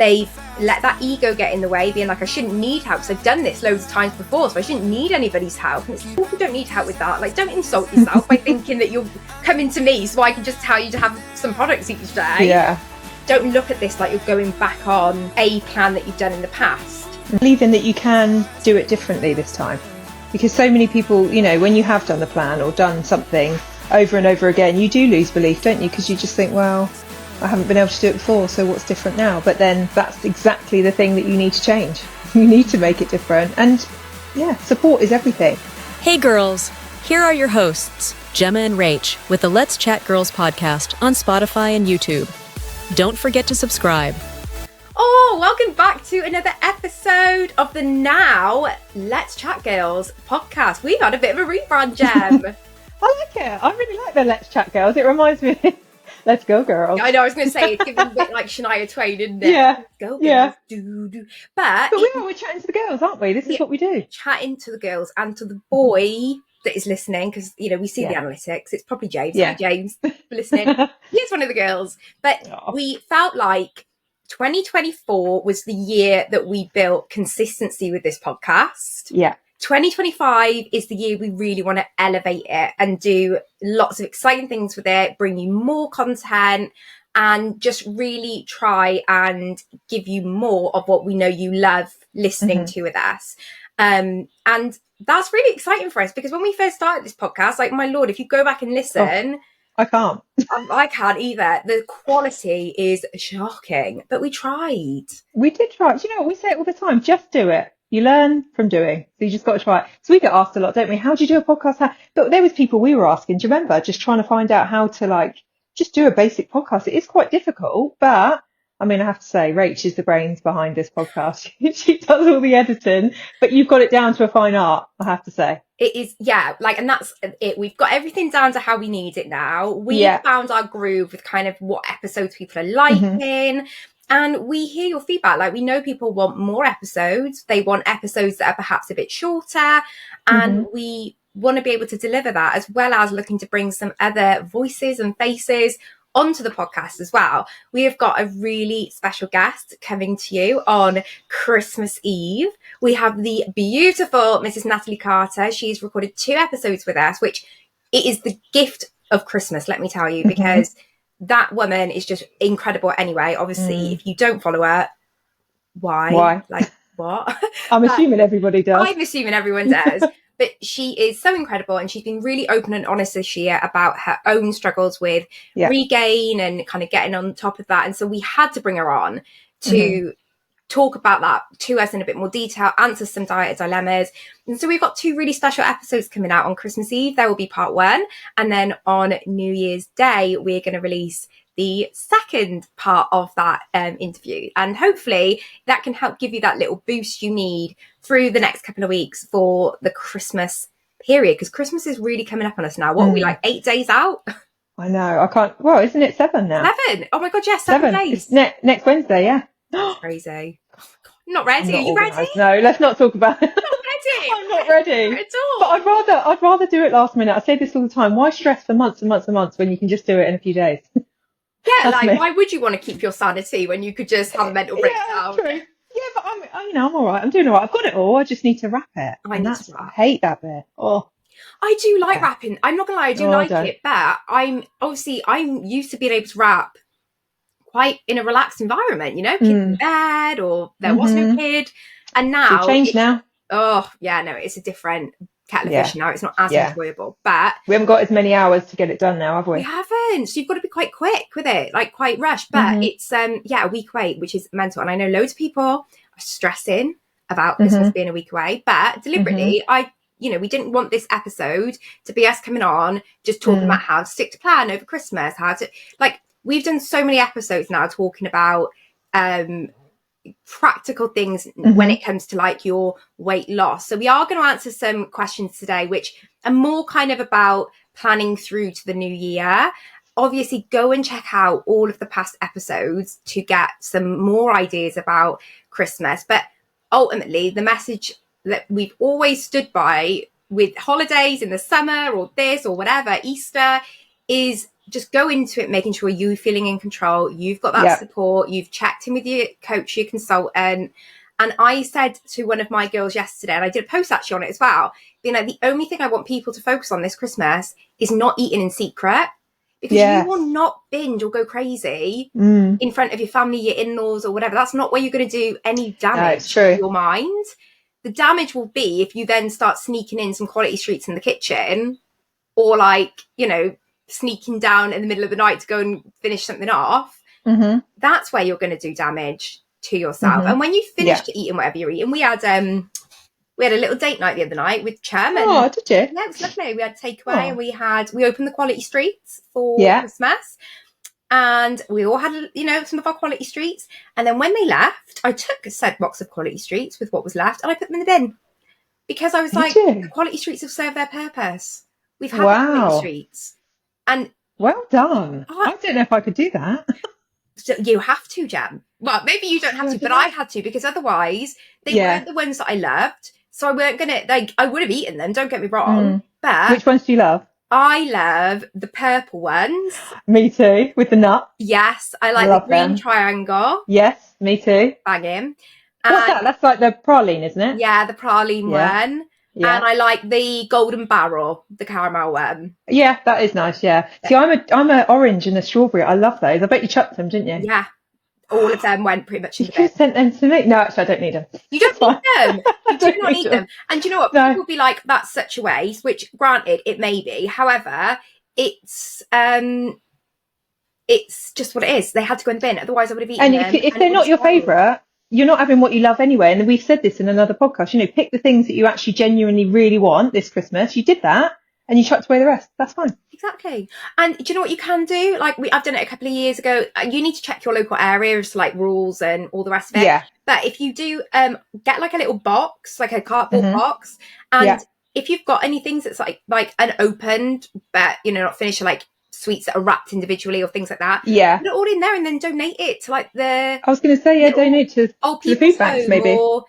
they've let that ego get in the way, being like, I shouldn't need help because I've done this loads of times before, so I shouldn't need anybody's help. And it's like, you don't need help with that. Like, don't insult yourself by thinking that you're coming to me so I can just tell you to have some products each day. Yeah. Don't look at this like you're going back on a plan that you've done in the past. Believing that you can do it differently this time. Because so many people, you know, when you have done the plan or done something over and over again, you do lose belief, don't you? Because you just think, well, I haven't been able to do it before, so what's different now? But then that's exactly the thing that you need to change. You need to make it different. And yeah, support is everything. Hey girls, here are your hosts, Gemma and Rach, with the Let's Chat Girls podcast on Spotify and YouTube. Don't forget to subscribe. Oh, welcome back to another episode of the now Let's Chat Girls podcast. We've had a bit of a rebrand, Gem. I like it. I really like the Let's Chat Girls. It reminds me, let's go girls. I know, I was going to say, it's giving a bit like Shania Twain, isn't it? Yeah. Let's go girls. Yeah. Do. But we're chatting to the girls, aren't we? This is what we do. Chatting to the girls and to the boy that is listening, because, you know, we see the analytics. It's probably James. Yeah. Hi, James, for listening. He's one of the girls. But we felt like 2024 was the year that we built consistency with this podcast. Yeah. 2025 is the year we really want to elevate it and do lots of exciting things with it, bring you more content, and just really try and give you more of what we know you love listening to with us. And that's really exciting for us, because when we first started this podcast, like, my Lord, if you go back and listen... I can't. I can't either. The quality is shocking, but we tried. We did try. Do you know what? We say it all the time. Just do it. You learn from doing. So you just got to try it. So we get asked a lot, don't we? How do you do a podcast? But there was people we were asking, do you remember? Just trying to find out how to, like, just do a basic podcast. It is quite difficult, but I mean, I have to say, Rach is the brains behind this podcast. She does all the editing, but you've got it down to a fine art, I have to say. It is, yeah, like, and that's it. We've got everything down to how we need it now. We've found our groove with kind of what episodes people are liking. And we hear your feedback. Like, we know people want more episodes. They want episodes that are perhaps a bit shorter. And we want to be able to deliver that, as well as looking to bring some other voices and faces onto the podcast as well. We have got a really special guest coming to you on Christmas Eve. We have the beautiful Mrs. Natalie Carter. She's recorded 2 episodes with us, which it is the gift of Christmas, let me tell you, because that woman is just incredible anyway. Obviously, if you don't follow her, why? Like, what? I'm assuming everybody does. I'm assuming everyone does. But she is so incredible, and she's been really open and honest this year about her own struggles with regain and kind of getting on top of that. And so we had to bring her on to talk about that to us in a bit more detail, answer some dilemmas. And so we've got 2 really special episodes coming out on Christmas Eve. There will be part 1. And then on New Year's Day, we're going to release the second part of that interview. And hopefully that can help give you that little boost you need through the next couple of weeks for the Christmas period, because Christmas is really coming up on us now. What are we, like 8 days out? I know. I can't. Well, isn't it 7 now? 7. Oh my God, yes, 7 days. It's next Wednesday, yeah. That's crazy. Oh my God. I'm not ready. Are you ready? No, let's not talk about it. I'm not ready. I'm not ready at all. But I'd rather do it last minute. I say this all the time. Why stress for months and months and months when you can just do it in a few days? Yeah, like, why would you want to keep your sanity when you could just have a mental breakdown? True. Yeah, but I'm all right. I'm doing all right. I've got it all. I just need to wrap it. I hate that bit. Oh, I do like rapping. I'm not gonna lie, I do like it, but I'm used to being able to rap quite in a relaxed environment. You know, kids in bed, or there was no kid, and now it's changed now. Oh yeah, no, it's a different kettle of fish now. It's not as enjoyable, but we haven't got as many hours to get it done now, have we? We haven't. So you've got to be quite quick with it, like quite rushed. But it's a week away, which is mental. And I know loads of people are stressing about Christmas being a week away, but deliberately, we didn't want this episode to be us coming on just talking about how to stick to plan over Christmas, we've done so many episodes now talking about practical things when it comes to like your weight loss. So we are going to answer some questions today, which are more kind of about planning through to the new year. Obviously, go and check out all of the past episodes to get some more ideas about Christmas. But ultimately, the message that we've always stood by with holidays in the summer or this or whatever, Easter, is just go into it making sure you're feeling in control. You've got that support. You've checked in with your coach, your consultant. And I said to one of my girls yesterday, and I did a post actually on it as well, being like, the only thing I want people to focus on this Christmas is not eating in secret. Because you will not binge or go crazy in front of your family, your in-laws or whatever. That's not where you're going to do any damage to your mind. The damage will be if you then start sneaking in some quality streets in the kitchen, or like, you know, sneaking down in the middle of the night to go and finish something off. That's where you're going to do damage to yourself. And when you finish eating whatever you're eating, we had a little date night the other night with Chem. Oh, did you? Yeah, it was lovely. We had takeaway and we opened the quality streets for Christmas. And we all had, you know, some of our quality streets. And then when they left, I took a said box of quality streets with what was left and I put them in the bin. Because I was the quality streets have served their purpose. We've had the quality streets. And well done. I don't know if I could do that. So you have to, Jem. Well, maybe you don't have to, but I had to, because otherwise they weren't the ones that I loved. So I weren't going to, like, I would have eaten them, don't get me wrong. But which ones do you love? I love the purple ones. Me too, with the nut. Yes, I like the green triangle. Yes, me too. Banging. What's that? That's like the praline, isn't it? Yeah, the praline one. Yeah. And I like the golden barrel, the caramel one. Yeah, that is nice, yeah. See, I'm a orange and a strawberry. I love those. I bet you chucked them, didn't you? Yeah. All of them went pretty much in the bin. You sent them to me. No, actually, I don't need them. You don't need them. You do not need them. And do you know what? People will be like, that's such a waste, which granted, it may be. However, it's just what it is. They had to go in the bin. Otherwise, I would have eaten them. And if they're not your favourite, you're not having what you love anyway. And we've said this in another podcast, you know, pick the things that you actually genuinely really want this Christmas. You did that and you chucked away the rest. That's fine. Exactly. And do you know what you can do? Like I've done it a couple of years ago. You need to check your local areas, like rules and all the rest of it. Yeah. But if you do get like a little box, like a cardboard box, and if you've got any things that's like unopened, but you know, not finished, like sweets that are wrapped individually or things like that. Yeah. Put it all in there and then donate it to like the... I was going to say, donate to the food banks maybe. Or,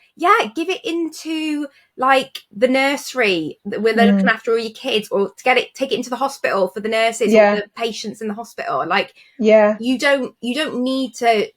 give it into like the nursery where they're looking after all your kids, or to take it into the hospital for the nurses or the patients in the hospital. Like, you don't need to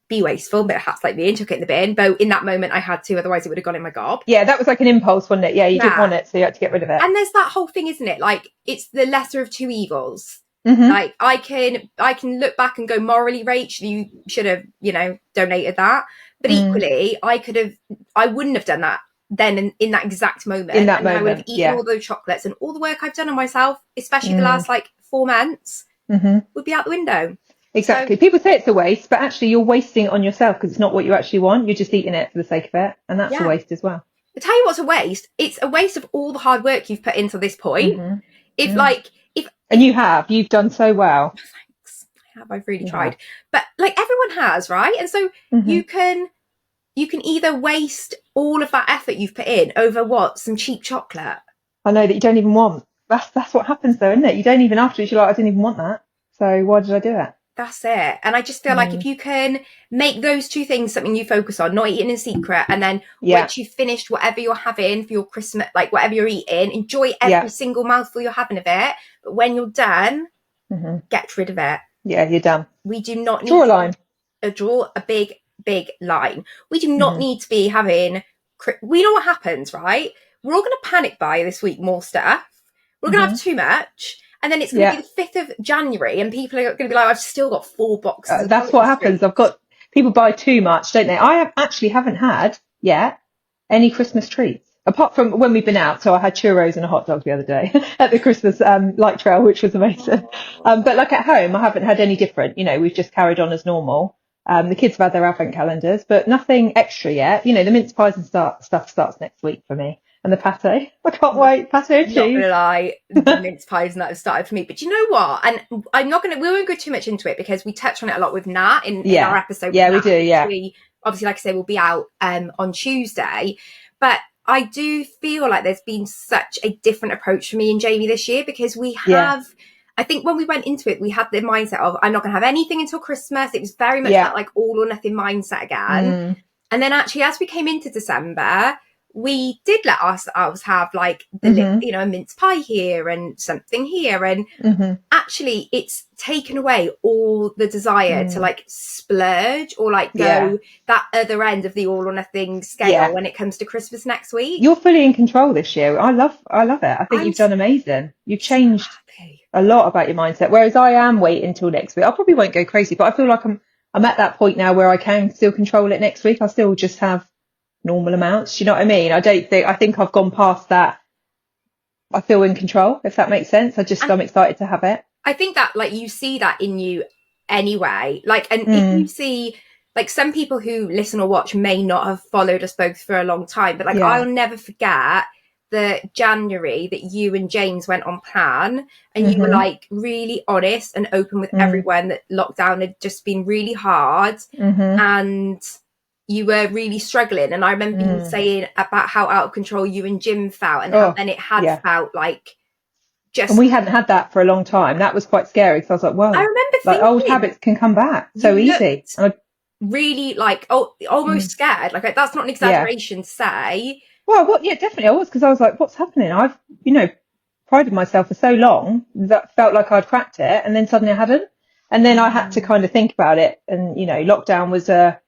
be wasteful, but perhaps like me and took it in the bin. But in that moment I had to, otherwise it would have gone in my gob. Yeah, that was like an impulse, wasn't it? Yeah, you didn't want it, so you had to get rid of it. And there's that whole thing, isn't it? Like, it's the lesser of two evils. Like I can look back and go, morally, Rach, you should have, you know, donated that. But equally, I wouldn't have done that then in that exact moment. In that moment, I would have eaten all those chocolates, and all the work I've done on myself, especially the last like 4 months, would be out the window. Exactly. So, people say it's a waste, but actually you're wasting it on yourself because it's not what you actually want. You're just eating it for the sake of it, and that's a waste as well. I tell you what's a waste. It's a waste of all the hard work you've put into this point. And you've done so well. Thanks. I've really tried. But like everyone has, right? And so you can either waste all of that effort you've put in over some cheap chocolate. I know that you don't even want. That's what happens though, isn't it? You don't even afterwards, you're like, I didn't even want that. So why did I do it? That's it. And I just feel like if you can make those two things something you focus on, not eating in secret, and then once you've finished whatever you're having for your Christmas, like whatever you're eating, enjoy every single mouthful you're having of it. But when you're done, get rid of it. Yeah, you're done. We do not need draw a line. Draw a big, big line. We do not need to be having... We know what happens, right? We're all going to panic buy this week more stuff. We're going to have too much. And then it's going to be the 5th of January and people are going to be like, I've still got 4 boxes. That's what happens. People buy too much, don't they? I haven't had yet any Christmas treats. Apart from when we've been out. So I had churros and a hot dog the other day at the Christmas light trail, which was amazing. But like at home, I haven't had any different. You know, we've just carried on as normal. The kids have had their advent calendars, but nothing extra yet. You know, the mince pies and stuff starts next week for me. And the pate. I can't wait. Pate cheese. Not gonna lie, the mince pies and that have started for me. But you know what? And we won't go too much into it because we touched on it a lot with Nat in our episode. Yeah, we do, yeah. We obviously, like I say, we'll be out on Tuesday. But I do feel like there's been such a different approach for me and Jamie this year because we have... I think when we went into it, we had the mindset of, I'm not going to have anything until Christmas. It was very much that like all or nothing mindset again. And then actually, as we came into December... we did let ourselves have like the a mince pie here and something here, and actually it's taken away all the desire to like splurge or like go that other end of the all or nothing scale when it comes to Christmas next week. You're fully in control this year. I love it. I think you've done amazing. You've changed a lot about your mindset, whereas I am waiting until next week. I probably won't go crazy, but I feel like I'm at that point now where I can still control it next week. I'll still just have normal amounts. Do you know what I mean? I think I've gone past that. I feel in control, if that makes sense. I'm excited to have it. I think that like you see that in you anyway. Like, and if you see like some people who listen or watch may not have followed us both for a long time, but like I'll never forget the January that you and James went on plan and you were like really honest and open with everyone that lockdown had just been really hard and you were really struggling. And I remember you saying about how out of control you and Jim felt and how then it had felt like just... And we hadn't had that for a long time. That was quite scary. So I was like, whoa. I remember like old habits can come back so easy. Really like, almost scared. Like that's not an exaggeration to say. Well, yeah, definitely I was, because I was like, what's happening? I've, prided myself for so long that felt like I'd cracked it, and then suddenly I hadn't. And then I had to kind of think about it. And, lockdown was a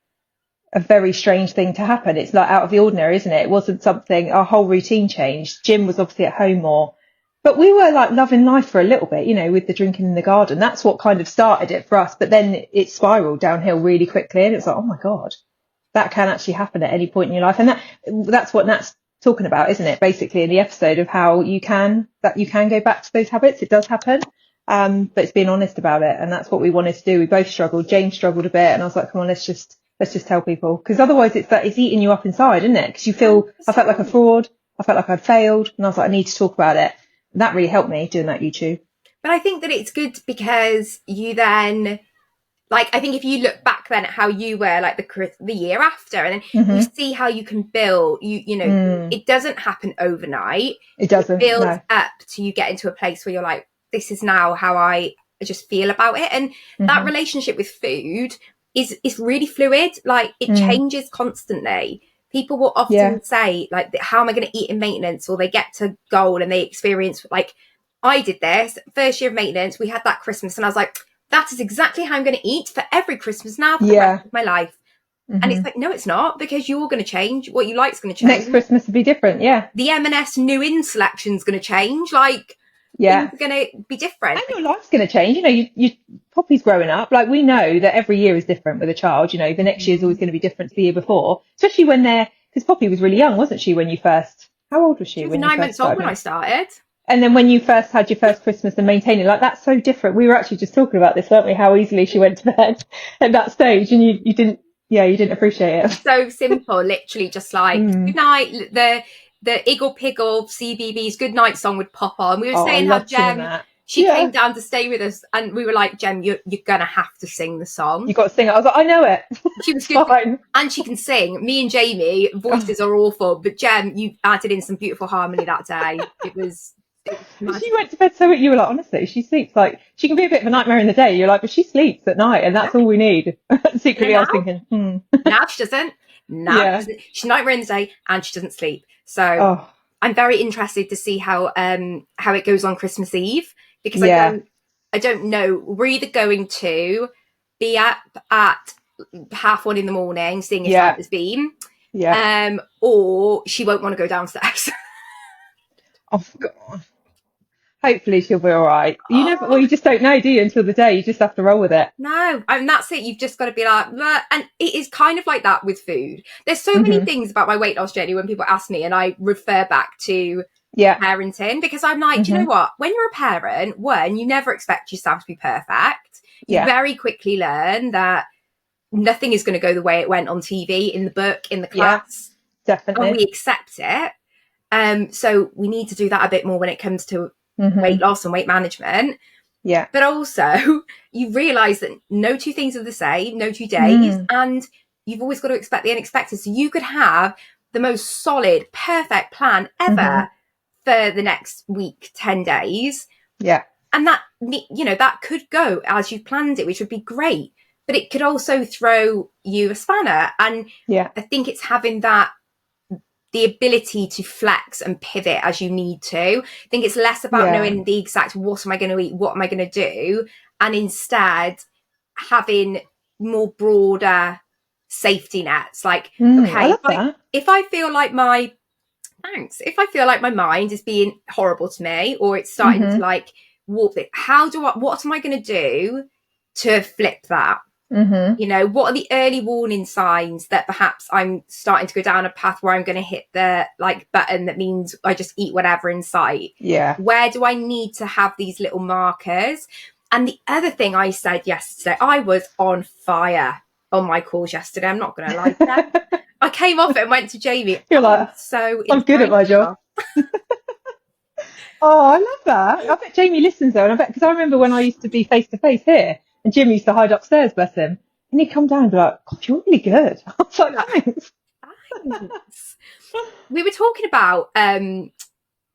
very strange thing to happen. It's like out of the ordinary, isn't it? It wasn't something, our whole routine changed. Jim was obviously at home more. But we were like loving life for a little bit, with the drinking in the garden. That's what kind of started it for us. But then it spiraled downhill really quickly. And it's like, oh my God, that can actually happen at any point in your life. And that's what Nat's talking about, isn't it? Basically in the episode of how you can go back to those habits. It does happen. But it's being honest about it. And that's what we wanted to do. We both struggled. James struggled a bit. And I was like, come on, let's just tell people. Because otherwise it's eating you up inside, isn't it? Because you feel, I felt like a fraud. I felt like I'd failed. And I was like, I need to talk about it. That really helped me doing that YouTube. But I think that it's good because you then, like, I think if you look back then at how you were like the year after, and then you see how you can build, it doesn't happen overnight. It doesn't. It builds up to you get into a place where you're like, this is now how I just feel about it. And that relationship with food is really fluid. Like it changes constantly. People will often say, like, how am I going to eat in maintenance? Or they get to goal and they experience, like, I did this first year of maintenance. We had that Christmas and I was like, that is exactly how I'm going to eat for every Christmas now for the rest of my life. And it's like, no, it's not, because you're going to change. What you like is going to change. Next Christmas will be different, The M&S new in selection is going to change. Like, things are going to be different. And your life's going to change. You Poppy's growing up. Like, we know that every year is different with a child. The next year is always going to be different to the year before, especially when because Poppy was really young, wasn't she, when you first, how old was she? She was 9 months old when I started. And then when you first had your first Christmas and maintaining, like, that's so different. We were actually just talking about this, weren't we? How easily she went to bed at that stage, and you didn't appreciate it. So simple, literally just like, good night, the Iggle Piggle CBeebies good night song would pop on. We were saying how Jem, she came down to stay with us, and we were like, Jem, you're gonna have to sing the song. You got to sing it. I was like, I know it. She was good, fine. And she can sing. Me and Jamie, voices are awful, but Jem, you added in some beautiful harmony that day. It was she went to bed so you were like, honestly, she sleeps like, she can be a bit of a nightmare in the day. You're like, but she sleeps at night, and that's all we need. Secretly, I was thinking, now she doesn't. She's nightmare in the day and she doesn't sleep. So I'm very interested to see how it goes on Christmas Eve, because I don't know. We're either going to be up at 1:30 in the morning, seeing if Santa's been, or she won't want to go downstairs. Oh God. Hopefully she'll be all right. You just don't know, do you, until the day. You just have to roll with it. No, and that's it. You've just got to be like, bleh. And it is kind of like that with food. There's so many things about my weight loss journey when people ask me, and I refer back to parenting, because I'm like, do you know what? When you're a parent, you never expect yourself to be perfect. You very quickly learn that nothing is going to go the way it went on TV, in the book, in the class. Definitely. And we accept it. So we need to do that a bit more when it comes to weight loss and weight management. But also you realise that no two things are the same, no 2 days, and you've always got to expect the unexpected. So you could have the most solid, perfect plan ever for the next week, 10 days. And that, that could go as you've planned it, which would be great. But it could also throw you a spanner. And I think it's having that the ability to flex and pivot as you need to. I think it's less about knowing the exact, what am I going to eat? What am I going to do? And instead having more broader safety nets. Like, okay, if I feel like my mind is being horrible to me, or it's starting to like warp it, what am I going to do to flip that? You know, what are the early warning signs that perhaps I'm starting to go down a path where I'm going to hit the like button that means I just eat whatever in sight? Where do I need to have these little markers? And the other thing I said yesterday, I was on fire on my calls yesterday. I'm not going to lie to that. I came off it and went to Jamie. You're like, I'm good at my job. Oh, I love that. I bet Jamie listens though. And I bet, because I remember when I used to be face to face here, and Jim used to hide upstairs, bless him. And he'd come down and be like, God, you're really good. I was like, thanks. We were talking about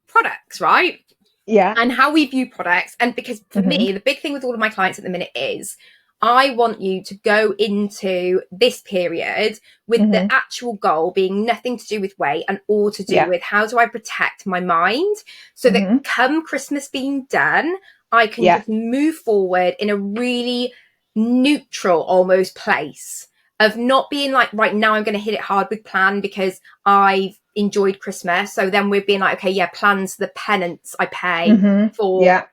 products, right? Yeah. And how we view products. And because for me, the big thing with all of my clients at the minute is I want you to go into this period with the actual goal being nothing to do with weight and all to do with how do I protect my mind so that come Christmas being done, I can just move forward in a really neutral almost place of not being like, right now I'm going to hit it hard with plan because I've enjoyed Christmas. So then we're being like, okay, plan's the penance I pay for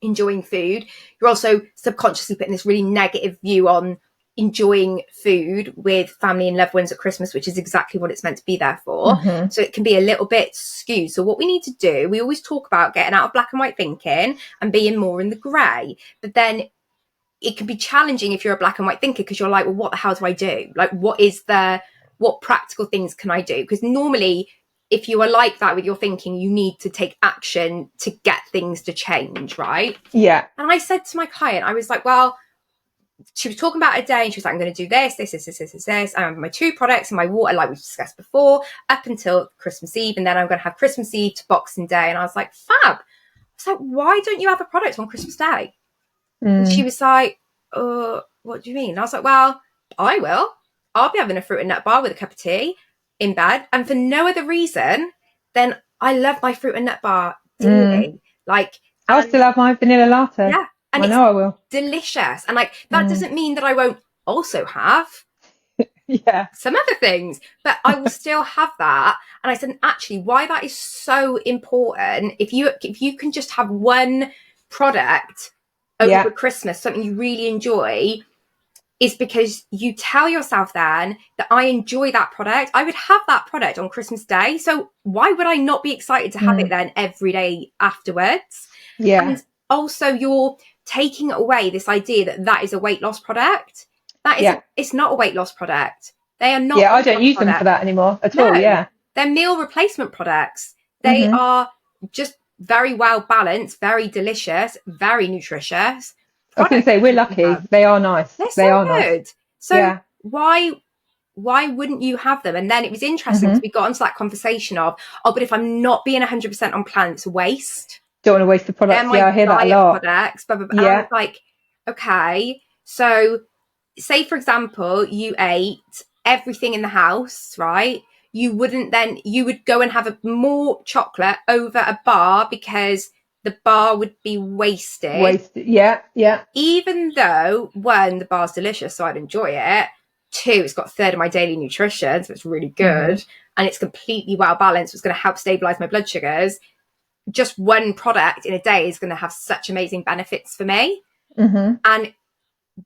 enjoying food. You're also subconsciously putting this really negative view on enjoying food with family and loved ones at Christmas, which is exactly what it's meant to be there for. So it can be a little bit skewed. So what we need to do, we always talk about getting out of black and white thinking and being more in the grey. But then it can be challenging if you're a black and white thinker, because you're like, well, what the hell do I do? Like, what practical things can I do? Because normally, if you are like that with your thinking, you need to take action to get things to change, right? Yeah. And I said to my client, I was like, well, she was talking about a day and she was like, I'm going to do this. I have my 2 products and my water, like we've discussed before, up until Christmas Eve. And then I'm going to have Christmas Eve to Boxing Day. And I was like, fab. I was like, why don't you have a product on Christmas Day? And she was like, what do you mean? And I was like, well, I will. I'll be having a fruit and nut bar with a cup of tea in bed. And for no other reason, then I love my fruit and nut bar dearly. Like, I'll still have my vanilla latte. Yeah. And I know I will. Delicious. And like, that doesn't mean that I won't also have some other things, but I will still have that. And I said, actually, why that is so important, if you can just have one product over Christmas, something you really enjoy, is because you tell yourself then that I enjoy that product. I would have that product on Christmas Day. So why would I not be excited to have it then every day afterwards? Yeah. And also you're taking away this idea that is a weight loss product. That is, it's not a weight loss product. They are not. Yeah, I don't use them for that anymore at all. Yeah. They're meal replacement products. They are just very well balanced, very delicious, very nutritious. I was going to say, we're lucky. They are nice. They are good. Nice. So why wouldn't you have them? And then it was interesting because we got into that conversation of, but if I'm not being 100% on plan, it's a waste. Don't want to waste the products. I hear that a lot. Products, blah, blah, blah. And I was like, okay, so say, for example, you ate everything in the house, right? You would go and have more chocolate over a bar because the bar would be wasted. Yeah. Even though, 1, the bar's delicious, so I'd enjoy it. 2, it's got a third of my daily nutrition, so it's really good. And it's completely well balanced. It's going to help stabilize my blood sugars. Just one product in a day is going to have such amazing benefits for me. And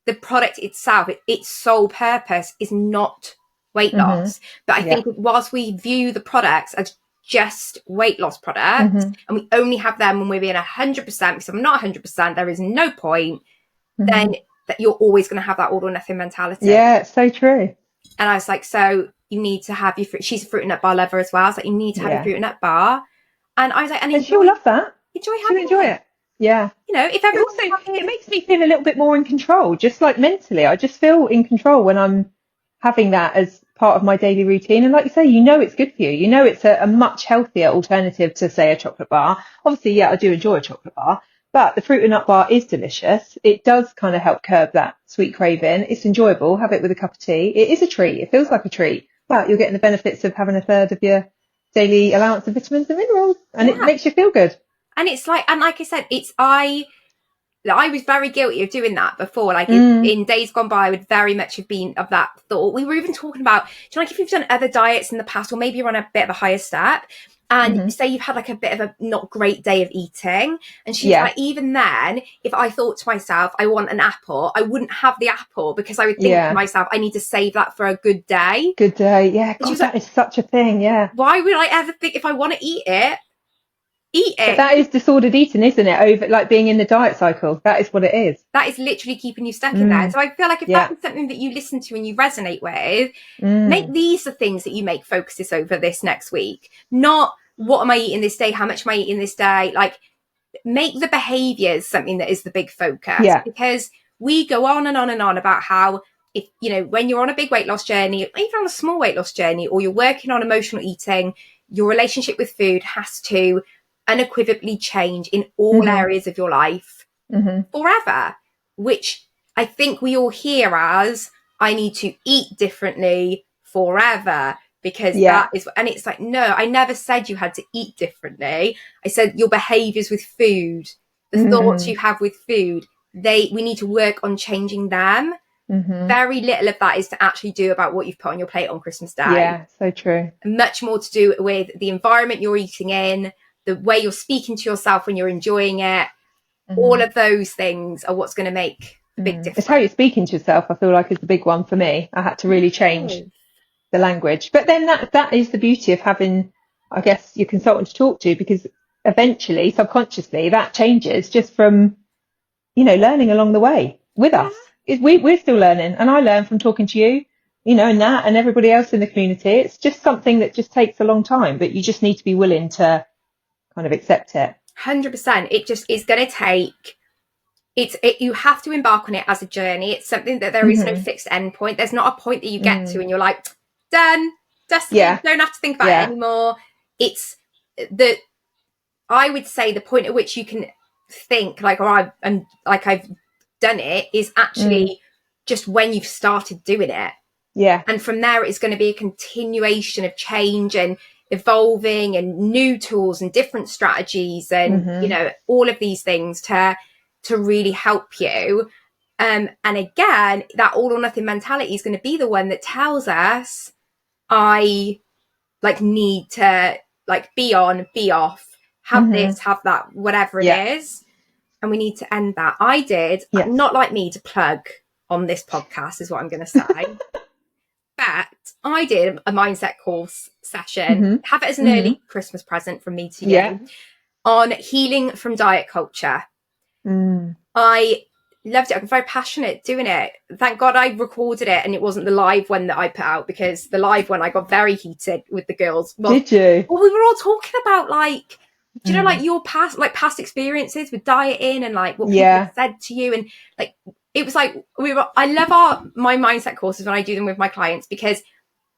the product itself, its sole purpose is not weight loss. But I think whilst we view the products as just weight loss products and we only have them when we're being 100%, because I'm not 100%, there is no point, then that you're always going to have that all or nothing mentality. Yeah, it's so true. And I was like, so you need to have your fruit. She's a fruit and nut bar lover as well. I was like, you need to have your fruit and nut bar. And I was like, and she'll love that. She'll enjoy it. Yeah. You know, if everyone it makes me feel a little bit more in control, just like mentally. I just feel in control when I'm having that as part of my daily routine. And like you say, it's good for you. You know, it's a much healthier alternative to, say, a chocolate bar. Obviously, I do enjoy a chocolate bar, but the fruit and nut bar is delicious. It does kind of help curb that sweet craving. It's enjoyable. Have it with a cup of tea. It is a treat. It feels like a treat. But you're getting the benefits of having a third of your daily allowance of vitamins and minerals, and it makes you feel good. And it's like, and like I said, I was very guilty of doing that before. Like in days gone by, I would very much have been of that thought. We were even talking about, do you know, like if you've done other diets in the past, or maybe you're on a bit of a higher step, and say you've had like a bit of a not great day of eating, and she's like, even then, if I thought to myself, I want an apple, I wouldn't have the apple, because I would think to myself, I need to save that for a good day. Good day, yeah. God, that is such a thing, yeah. Why would I ever think, if I want to eat it, eat it? But that is disordered eating, isn't it? Over like being in the diet cycle. That is what it is. That is literally keeping you stuck in there. So I feel like if that is something that you listen to and you resonate with, make these the things that you make focuses over this next week. Not what am I eating this day? How much am I eating this day? Like, make the behaviors something that is the big focus. Yeah. Because we go on and on and on about how, if you know, when you're on a big weight loss journey, even on a small weight loss journey, or you're working on emotional eating, your relationship with food has to unequivocally change in all areas of your life forever, which I think we all hear as, I need to eat differently forever, because that is, and it's like, no, I never said you had to eat differently. I said your behaviors with food, the thoughts you have with food, we need to work on changing them. Very little of that is to actually do about what you've put on your plate on Christmas Day. Yeah, so true. Much more to do with the environment you're eating in, the way you're speaking to yourself when you're enjoying it. All of those things are what's going to make a big difference. It's how you're speaking to yourself, I feel like, is the big one for me. I had to really change the language. But then that is the beauty of having, I guess, your consultant to talk to, because eventually, subconsciously, that changes just from, you know, learning along the way with us. We're still learning, and I learn from talking to you, you know, and Nat and everybody else in the community. It's just something that just takes a long time, but you just need to be willing to kind of accept it. 100%. It just is going to take, you have to embark on it as a journey. It's something that there is no fixed end point. There's not a point that you get to and you're like, done, dusty, don't have to think about it anymore. It's that I would say the point at which you can think like, I've done it, is actually just when you've started doing it. Yeah. And from there, it's going to be a continuation of change and evolving and new tools and different strategies and, you know, all of these things to really help you. And again, that all or nothing mentality is going to be the one that tells us, I like need to like be on, be off, have this, have that, whatever it is. And we need to end that. I did, not like me to plug on this podcast is what I'm going to say. But I did a mindset course session, have it as an early Christmas present from me to you, on healing from diet culture. I loved it. I'm very passionate doing it. Thank God I recorded it and it wasn't the live one that I put out, because the live one I got very heated with the girls. Well, did you? Well, we were all talking about like, do you know, like your past experiences with dieting and like what people have said to you, and like it was like I love my mindset courses when I do them with my clients, because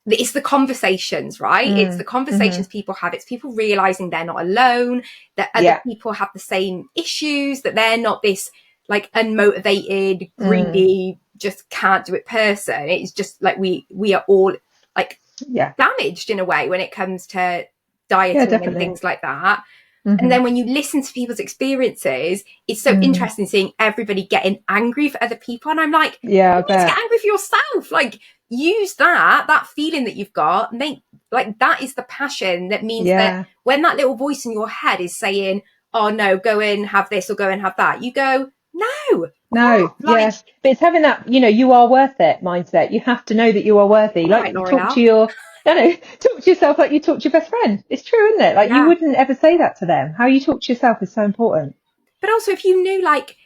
it's the conversations, right? It's the conversations people have. It's people realizing they're not alone, that other people have the same issues, that they're not this like unmotivated, greedy, just can't do it person. It's just like we are all like damaged in a way when it comes to dieting and things like that. And then when you listen to people's experiences, it's so interesting seeing everybody getting angry for other people. And I'm like, you need to get angry for yourself. Like, use that feeling that you've got, that is the passion that means that when that little voice in your head is saying, oh no, go and have this or go and have that, you go, no. But it's having that, you know, you are worth it mindset. You have to know that you are worthy. Like, talk to yourself like you talk to your best friend. It's true, isn't it? Like, you wouldn't ever say that to them. How you talk to yourself is so important. But also, if you knew, like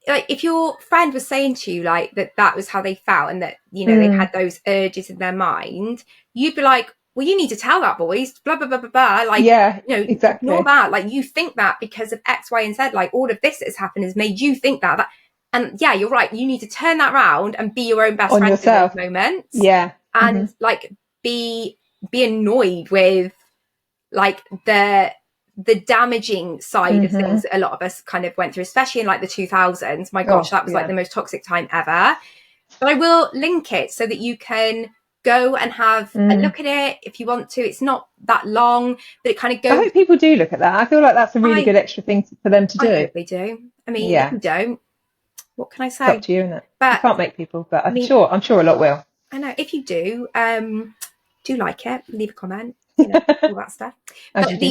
if your friend was saying to you like that was how they felt, and that, you know, they had those urges in their mind, you'd be like, well, you need to tell that, boys, blah blah blah blah blah. Like, you know, exactly. Ignore that. Like, you think that because of X, Y, and Z. Like, all of this that has happened has made you think that. And yeah, you're right. You need to turn that around and be your own best friend in those moments. Yeah. And like be annoyed with like the damaging side of things that a lot of us kind of went through, especially in like the 2000s. My gosh, that was like the most toxic time ever. But I will link it so that you can go and have a look at it if you want to. It's not that long, but it kind of goes. I hope people do look at that. I feel like that's a really good extra thing for them to do. I hope they do. I mean, if you don't, what can I say? It's up to you, isn't it? But you can't make people, but I'm sure a lot will. I know. If you do like it, leave a comment, all that stuff. But it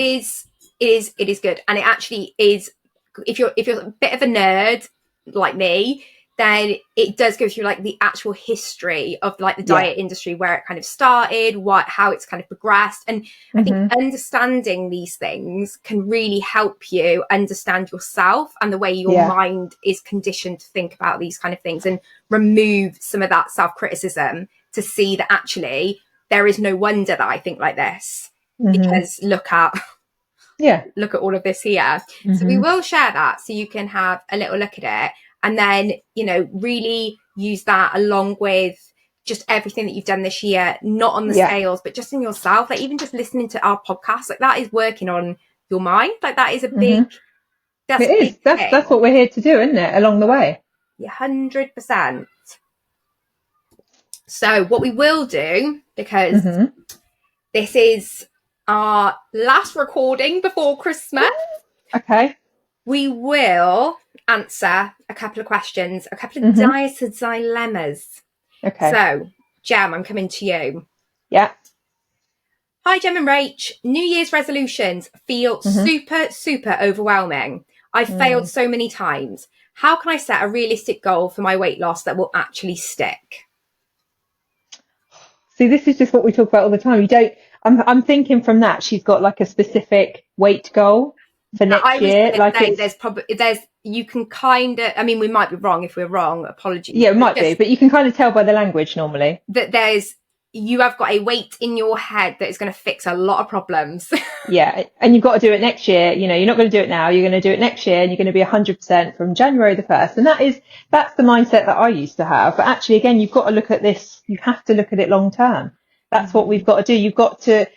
is good, and it actually is. If you're a bit of a nerd like me, then it does go through like the actual history of like the diet industry, where it kind of started, how it's kind of progressed. And I think understanding these things can really help you understand yourself and the way your mind is conditioned to think about these kind of things, and remove some of that self-criticism to see that actually there is no wonder that I think like this, because look at all of this here. So we will share that so you can have a little look at it, and then really use that along with just everything that you've done this year, not on the scales, but just in yourself. Like even just listening to our podcast, like that is working on your mind. Like that is a big that's what we're here to do, isn't it, along the way? 100%. So what we will do, because this is our last recording before Christmas, we will answer a couple of questions, a couple of diet dilemmas. So Gem, I'm coming to you. Hi Gem and Rach. New Year's resolutions feel super overwhelming. I've failed so many times. How can I set a realistic goal for my weight loss that will actually stick? See, this is just what we talk about all the time. I'm thinking from that she's got like a specific weight goal for next year. Like you can kind of, I mean, we might be wrong. If we're wrong, apologies. Yeah, it might be, but you can kind of tell by the language normally that you have got a weight in your head that is going to fix a lot of problems. And you've got to do it next year. You're not going to do it now. You're going to do it next year, and you're going to be 100% from January the 1st. And that's the mindset that I used to have. But actually, again, you've got to look at this. You have to look at it long term. That's what we've got to do. You've got to,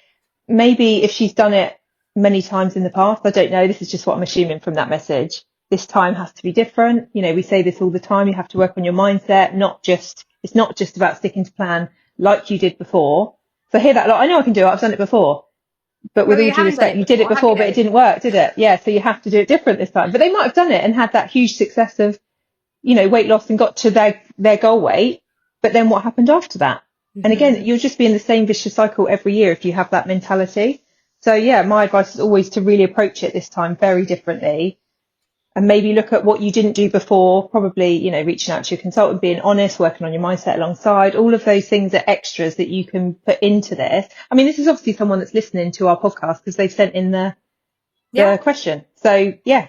maybe if she's done it many times in the past, I don't know. This is just what I'm assuming from that message. This time has to be different. We say this all the time. You have to work on your mindset. It's not just about sticking to plan like you did before. So I hear that a lot. I know I can do it. I've done it before. But with all due respect, you did it before, but it didn't work, did it? Yeah. So you have to do it different this time. But they might have done it and had that huge success of, weight loss and got to their goal weight. But then what happened after that? And again, you'll just be in the same vicious cycle every year if you have that mentality. So yeah, my advice is always to really approach it this time very differently, and maybe look at what you didn't do before, probably, reaching out to your consultant, being honest, working on your mindset alongside. All of those things are extras that you can put into this. I mean, this is obviously someone that's listening to our podcast because they've sent in the question. So yeah,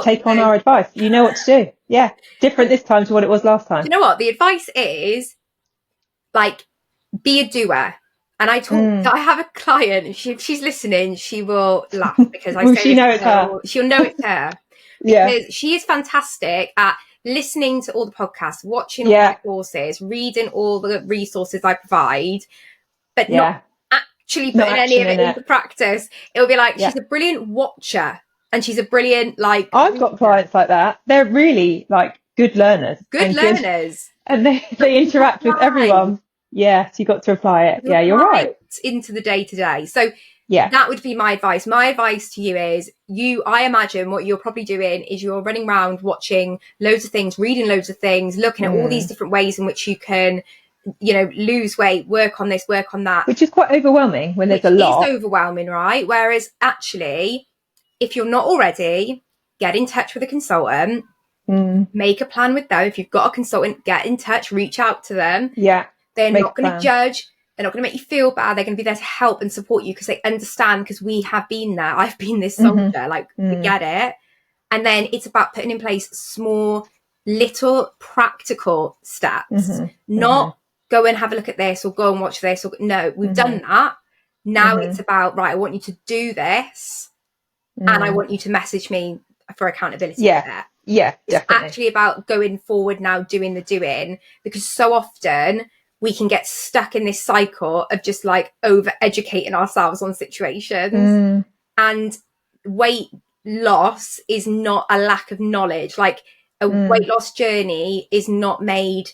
take on our advice. You know what to do. Yeah. Different this time to what it was last time. You know what? The advice is like, be a doer. And I have a client, and if she's listening, she will laugh because I say she'll know it's her. She'll know it's her. Because she is fantastic at listening to all the podcasts, watching all the courses, reading all the resources I provide, but not actually putting any of it into practice. It'll be like she's a brilliant watcher, and she's a brilliant I've got clients like that. They're really good learners. And they interact with everyone. Yeah, so you got to apply it. You're right. Into the day-to-day. So that would be my advice. My advice to you is I imagine what you're probably doing is you're running around watching loads of things, reading loads of things, looking at all these different ways in which you can, lose weight, work on this, work on that. Which is quite overwhelming when there's a lot. It's overwhelming, right? Whereas actually, if you're not already, get in touch with a consultant, make a plan with them. If you've got a consultant, get in touch, reach out to them. Yeah. They're not going to judge. They're not going to make you feel bad. They're going to be there to help and support you because they understand, because we have been there. I've been this soldier. We get it. And then it's about putting in place small, little practical steps. Not go and have a look at this or go and watch this. No, we've done that. Now it's about, right, I want you to do this. And I want you to message me for accountability. Yeah, definitely. It's actually about going forward now, doing the doing, because so often we can get stuck in this cycle of just over educating ourselves on situations. And weight loss is not a lack of knowledge. A weight loss journey is not made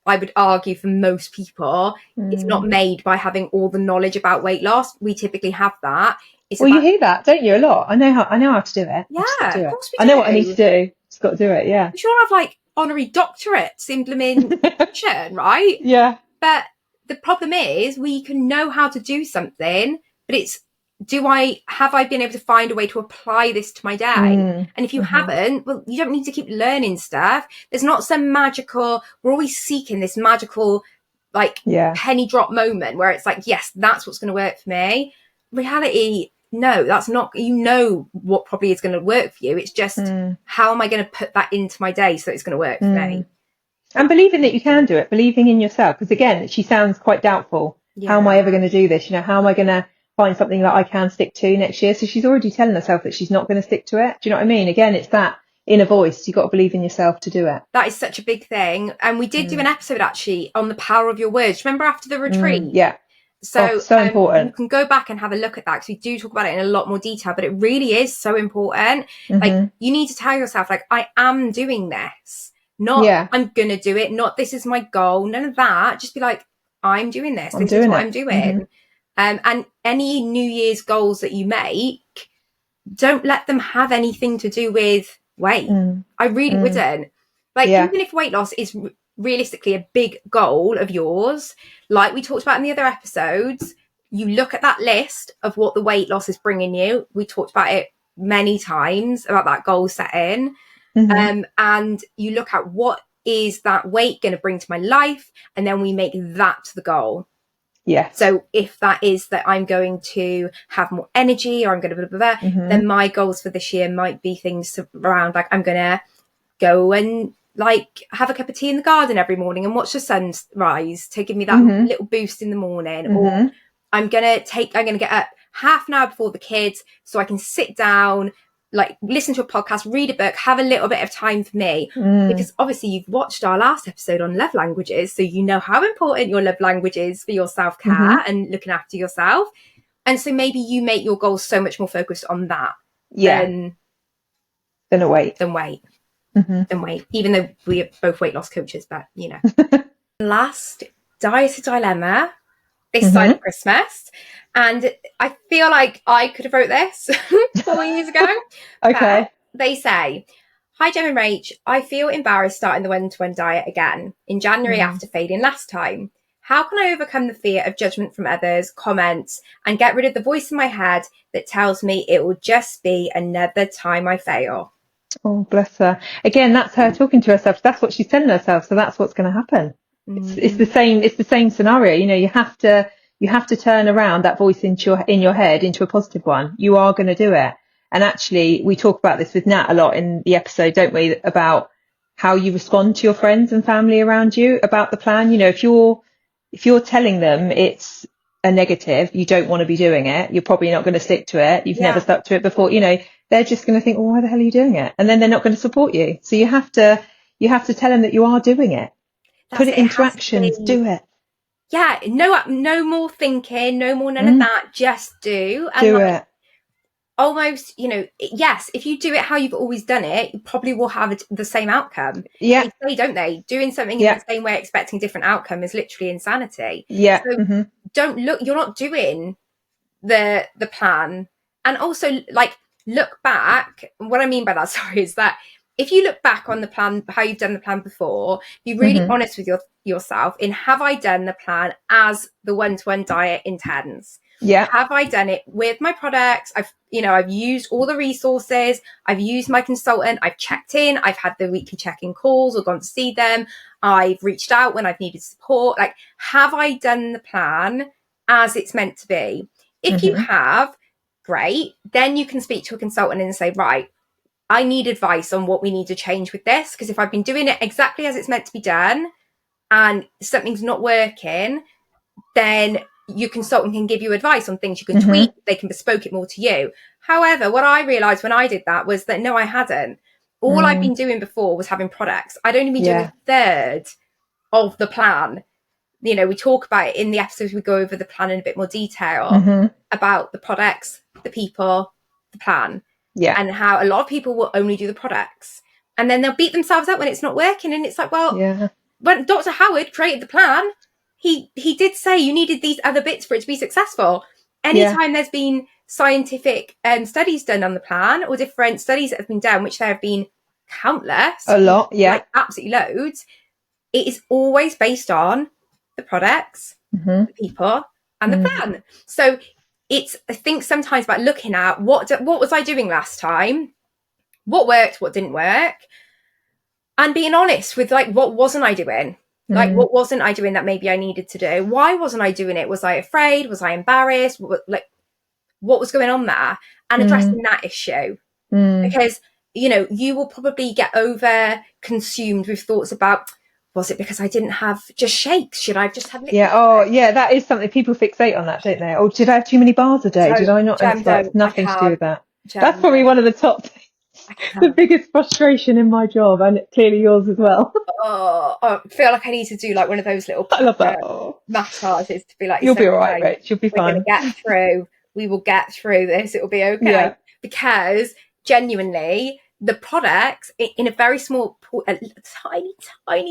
I would argue for most people, it's not made by having all the knowledge about weight loss. We typically have that. You hear that, don't you? A lot. I know how to do it. Yeah, of course we do. I know what I need to do. Just got to do it. Yeah. We should have like honorary doctorates in implementation, right? Yeah. But the problem is we can know how to do something, but it's, have I been able to find a way to apply this to my day? And if you haven't, well, you don't need to keep learning stuff. There's not some magical, we're always seeking this magical, like penny drop moment where it's like, yes, that's what's going to work for me. Reality, no, that's not, what probably is going to work for you. It's just, how am I going to put that into my day so it's going to work for me? And believing that you can do it, believing in yourself. Because again, she sounds quite doubtful. Yeah. How am I ever going to do this? How am I going to find something that I can stick to next year? So she's already telling herself that she's not going to stick to it. Do you know what I mean? Again, it's that inner voice. You've got to believe in yourself to do it. That is such a big thing. And we did do an episode actually on the power of your words. Remember after the retreat? Yeah. So important. You can go back and have a look at that because we do talk about it in a lot more detail, but it really is so important. Like you need to tell yourself, like, I am doing this, not I'm going to do it, not this is my goal, none of that. Just be like, I'm doing this. This is what I'm doing. And any New Year's goals that you make, don't let them have anything to do with weight. I really wouldn't. Like, even if weight loss is realistically a big goal of yours, like we talked about in the other episodes, you look at that list of what the weight loss is bringing you. We talked about it many times about that goal setting. And you look at what is that weight going to bring to my life, and then we make that the goal. Yeah. So if that is that I'm going to have more energy, or I'm going to blah, blah, blah, then my goals for this year might be things around like I'm going to go and like have a cup of tea in the garden every morning and watch the sunrise to give me that little boost in the morning. Or I'm going to get up half an hour before the kids so I can sit down, like listen to a podcast, read a book, have a little bit of time for me. Because obviously you've watched our last episode on love languages, so you know how important your love language is for your self-care and looking after yourself. And so maybe you make your goals so much more focused on that than weight. Even though we are both weight loss coaches, but last diet dilemma this side of Christmas, and I feel like I could have wrote this 4 years ago. Okay. But they say, hi Gem and Rach, I feel embarrassed starting the one-to-one diet again in January after failing last time. How can I overcome the fear of judgment from others, comments, and get rid of the voice in my head that tells me it will just be another time I fail? Oh, bless her. Again, that's her talking to herself. That's what she's telling herself. So that's what's going to happen. It's the same scenario. You have to turn around that voice in your head into a positive one. You are going to do it. And actually, we talk about this with Nat a lot in the episode, don't we? About how you respond to your friends and family around you about the plan. If you're telling them it's a negative, you don't want to be doing it, you're probably not going to stick to it. You've never stuck to it before. They're just going to think, well, why the hell are you doing it? And then they're not going to support you. So you have to tell them that you are doing it. Put it into actions. Do it. Yeah. No more thinking. No more none of that. Just do. And do it. Almost, yes, if you do it how you've always done it, you probably will have the same outcome. Yeah. They say, don't they? Doing something in the same way, expecting a different outcome is literally insanity. Yeah. So don't look, you're not doing the plan. And also, like, look back. What I mean by that, sorry, is that if you look back on the plan, how you've done the plan before, be really honest with yourself in, have I done the plan as the one-to-one diet intends? Yeah. Have I done it with my products? I've used all the resources. I've used my consultant. I've checked in. I've had the weekly check-in calls or gone to see them. I've reached out when I've needed support. Like, have I done the plan as it's meant to be? If you have, great. Then you can speak to a consultant and say, right, I need advice on what we need to change with this. Because if I've been doing it exactly as it's meant to be done and something's not working, then your consultant can give you advice on things you can tweak. They can bespoke it more to you. However, what I realized when I did that was that no, I hadn't. All I'd been doing before was having products. I'd only been doing a third of the plan. We talk about it in the episodes. We go over the plan in a bit more detail about the products, the people, the plan. Yeah. And how a lot of people will only do the products. And then they'll beat themselves up when it's not working. And it's like, well, when Dr. Howard created the plan, he did say you needed these other bits for it to be successful. Anytime there's been scientific studies done on the plan, or different studies that have been done, which there have been countless, a lot, like absolutely loads, it is always based on the products, the people, and the plan. So it's, I think, sometimes about looking at what was I doing last time, what worked, what didn't work, and being honest with like, what wasn't I doing? Like, what wasn't I doing that maybe I needed to do? Why wasn't I doing it? Was I afraid? Was I embarrassed? What was going on there? And addressing that issue. Because, you know, you will probably get over consumed with thoughts about, was it because I didn't have just shakes? Should I have just had liquid? Yeah. Oh, yeah. That is something people fixate on, that, don't they? Oh, did I have too many bars a day? Did I not? It's nothing to do with that. That's probably one of the top things. The biggest frustration in my job, and clearly yours as well. I feel like I need to do like one of those little I love that. massages to be like, you'll be all right, Rach. You'll be fine. We're going to get through. We will get through this. It will be okay. Yeah. Because genuinely, the products in a very small, a tiny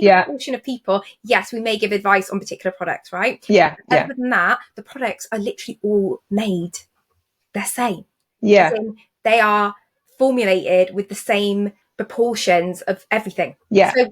proportion of people, yes, we may give advice on particular products, right? Yeah. Other than that, the products are literally all made the same. Yeah. They are formulated with the same proportions of everything. Yeah. So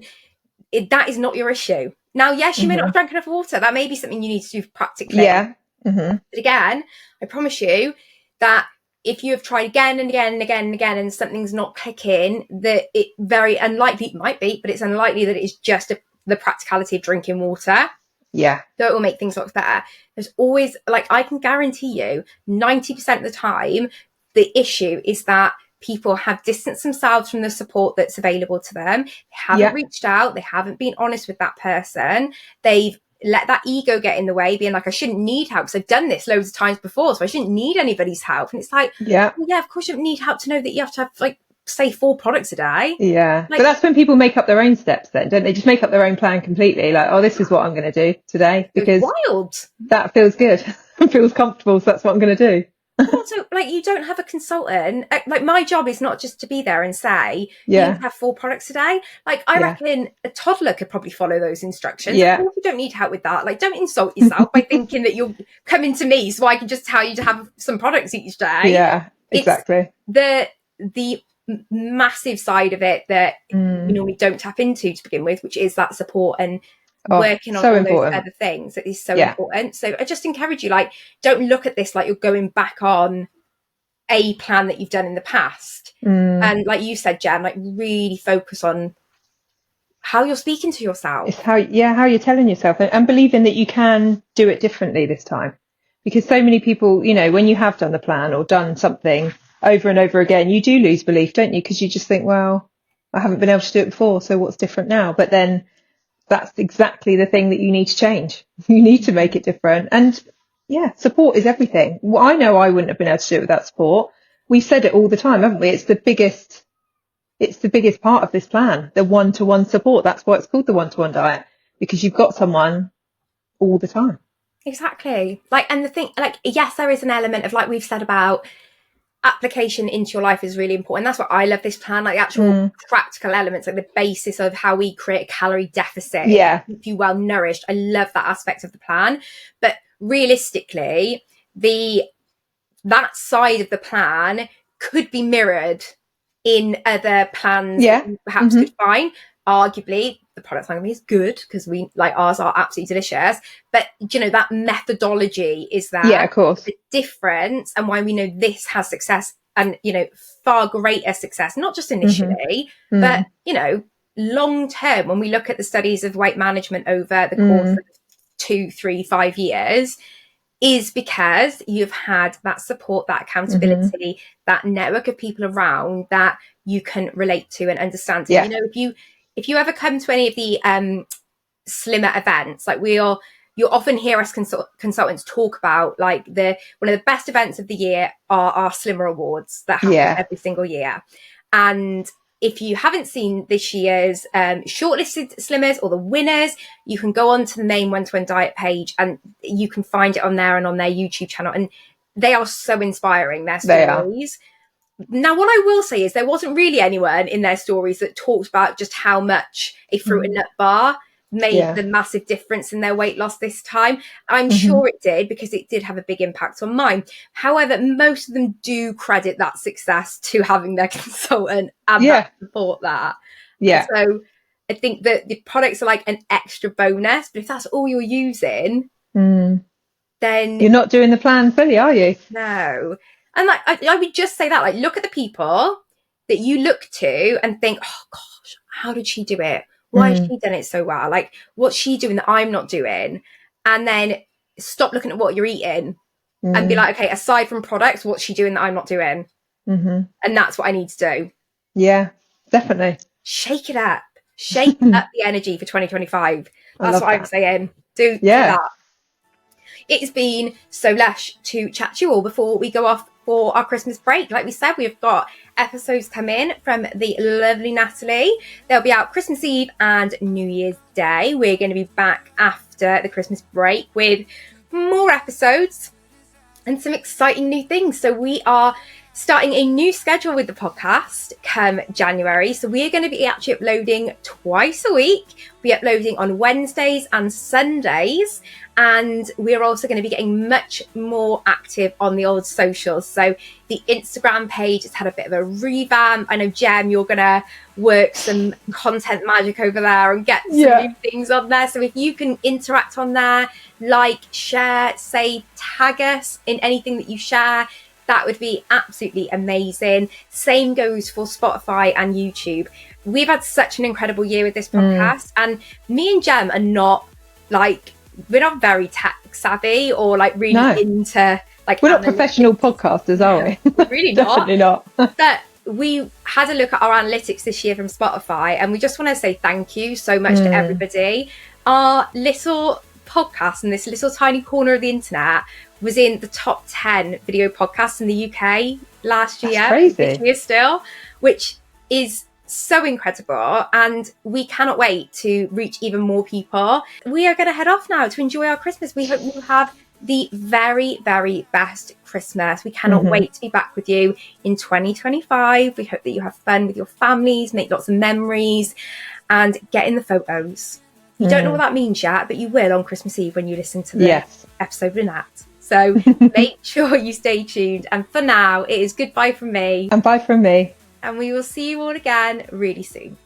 that is not your issue. Now, yes, you may not have drank enough water. That may be something you need to do practically. Yeah. But again, I promise you that if you have tried again and again and again and again and something's not clicking, that it very unlikely, it might be, but it's unlikely that it's just the practicality of drinking water. Yeah. So it will make things look better. There's always, like, I can guarantee you 90% of the time, the issue is that people have distanced themselves from the support that's available to them. They haven't reached out. They haven't been honest with that person. They've let that ego get in the way, being like, I shouldn't need help because I've done this loads of times before, so I shouldn't need anybody's help. And it's like, well, yeah, of course you don't need help to know that you have to have, like, say 4 products a day. Yeah. Like, but that's when people make up their own steps then, don't they? Just make up their own plan completely. Like, oh, this is what I'm going to do today because wild. That feels good. It feels comfortable. So that's what I'm going to do. Also, like, you don't have a consultant. Like, my job is not just to be there and say, you have 4 products a day. Like, I reckon a toddler could probably follow those instructions. Yeah. You don't need help with that. Like, don't insult yourself by thinking that you're coming to me so I can just tell you to have some products each day. Yeah, exactly. It's the massive side of it that you normally don't tap into to begin with, which is that support and working on all those other things. That is so important. So I just encourage you, like, don't look at this like you're going back on a plan that you've done in the past. And like you said, Jem, like, really focus on how you're speaking to yourself. It's how you're telling yourself and believing that you can do it differently this time. Because so many people, you know, when you have done the plan or done something over and over again, you do lose belief, don't you? Because you just think, well, I haven't been able to do it before, so what's different now? But then that's exactly the thing that you need to change. You need to make it different. And yeah, support is everything. Well, I know I wouldn't have been able to do it without support. We've said it all the time, haven't we? It's the biggest part of this plan, the one-to-one support. That's why it's called the one-to-one diet, because you've got someone all the time. Exactly. Like, and the thing, like, yes, there is an element of, like we've said, about application into your life is really important. That's what I love this plan, like the actual practical elements, like the basis of how we create a calorie deficit, keep you well nourished. I love that aspect of the plan. But realistically, that side of the plan could be mirrored in other plans that you perhaps could find. Arguably, the product line is good because we, like, ours are absolutely delicious. But, you know, that methodology is that. Yeah, of course. The difference and why we know this has success and, you know, far greater success, not just initially, but, you know, long term, when we look at the studies of weight management over the course of 2, 3, 5 years, is because you've had that support, that accountability, that network of people around that you can relate to and understand. You know, if you ever come to any of the slimmer events, like you'll often hear us consultants talk about, like, one of the best events of the year are our Slimmer Awards that happen every single year. And if you haven't seen this year's shortlisted Slimmers or the winners, you can go on to the main One-to-One Diet page and you can find it on there and on their YouTube channel. And they are so inspiring, their stories. Now, what I will say is there wasn't really anyone in their stories that talked about just how much a fruit and nut bar made the massive difference in their weight loss this time. I'm sure it did, because it did have a big impact on mine. However, most of them do credit that success to having their consultant and that support that. Yeah. So I think that the products are like an extra bonus, but if that's all you're using, then you're not doing the plan fully, are you? No. And like I would just say that, like, look at the people that you look to and think, oh gosh, how did she do it? Why has she done it so well? Like, what's she doing that I'm not doing? And then stop looking at what you're eating and be like, okay, aside from products, what's she doing that I'm not doing? And that's what I need to do. Yeah, definitely. Shake it up. Shake up the energy for 2025. That's what I'm saying. Do that. It's been so lush to chat to you all before we go off for our Christmas break. Like we said, we've got episodes come in from the lovely Natalie. They'll be out Christmas Eve and New Year's Day. We're going to be back after the Christmas break with more episodes and some exciting new things. So we are starting a new schedule with the podcast come January. So we are going to be actually uploading twice a week. We're uploading on Wednesdays and Sundays. And we're also going to be getting much more active on the old socials. So the Instagram page has had a bit of a revamp. I know, Jem, you're going to work some content magic over there and get some new things on there. So if you can interact on there, like, share, say, tag us in anything that you share, that would be absolutely amazing. Same goes for Spotify and YouTube. We've had such an incredible year with this podcast. And me and Jem are not like... we're not very tech savvy or like really into like... we're not professional podcasters, are we? We're really not. Definitely not. But we had a look at our analytics this year from Spotify, and we just want to say thank you so much to everybody. Our little podcast in this little tiny corner of the internet was in the top 10 video podcasts in the UK last year. That's crazy. This year still, which is so incredible, and we cannot wait to reach even more people. We are going to head off now to enjoy our Christmas. We hope you have the very, very best Christmas. We cannot wait to be back with you in 2025. We hope that you have fun with your families, make lots of memories, and get in the photos. You don't know what that means yet, but you will on Christmas Eve when you listen to the episode with Nat. So make sure you stay tuned. And for now, it is goodbye from me. And bye from me. And we will see you all again really soon.